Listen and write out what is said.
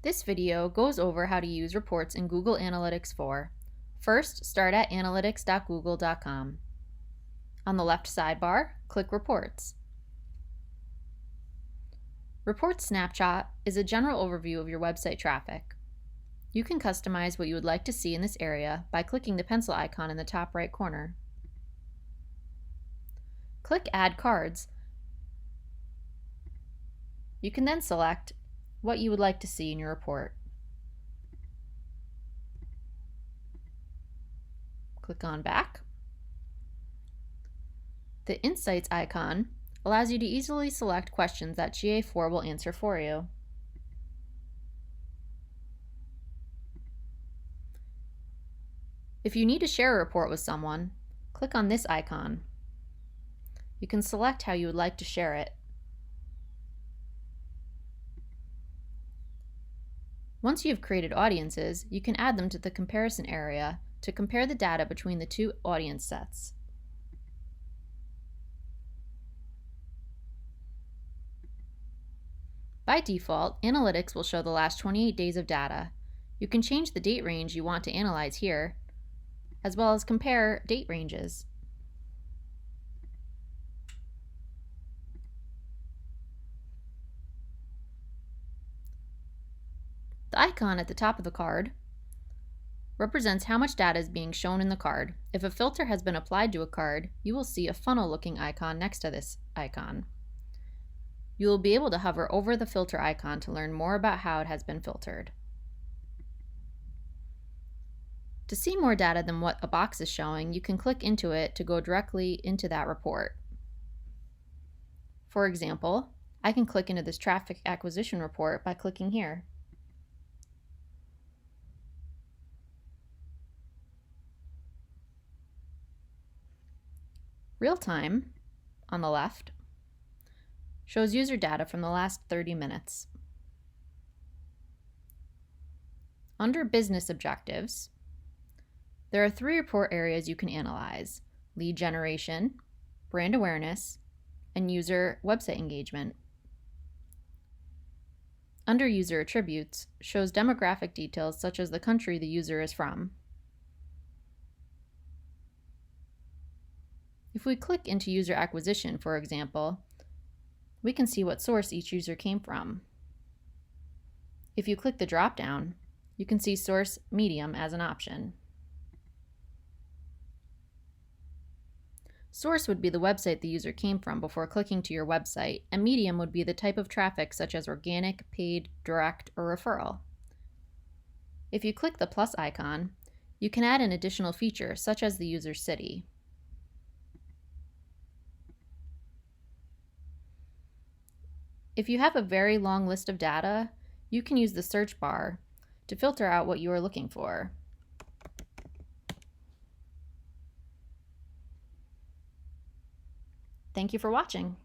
This video goes over how to use reports in Google Analytics 4. First, start at analytics.google.com. On the left sidebar, click Reports. Report Snapshot is a general overview of your website traffic. You can customize what you would like to see in this area by clicking the pencil icon in the top right corner. Click Add Cards. You can then select what you would like to see in your report. Click on Back. The Insights icon allows you to easily select questions that GA4 will answer for you. If you need to share a report with someone, click on this icon. You can select how you would like to share it. Once you have created audiences, you can add them to the comparison area to compare the data between the two audience sets. By default, Analytics will show the last 28 days of data. You can change the date range you want to analyze here, as well as compare date ranges. The icon at the top of the card represents how much data is being shown in the card. If a filter has been applied to a card, you will see a funnel-looking icon next to this icon. You will be able to hover over the filter icon to learn more about how it has been filtered. To see more data than what a box is showing, you can click into it to go directly into that report. For example, I can click into this traffic acquisition report by clicking here. Real time, on the left, shows user data from the last 30 minutes. Under Business Objectives, there are 3 report areas you can analyze: lead generation, brand awareness, and user website engagement. Under User Attributes, shows demographic details such as the country the user is from. If we click into user acquisition, for example, we can see what source each user came from. If you click the drop-down, you can see source medium as an option. Source would be the website the user came from before clicking to your website, and medium would be the type of traffic such as organic, paid, direct, or referral. If you click the plus icon, you can add an additional feature such as the user's city. If you have a very long list of data, you can use the search bar to filter out what you are looking for. Thank you for watching.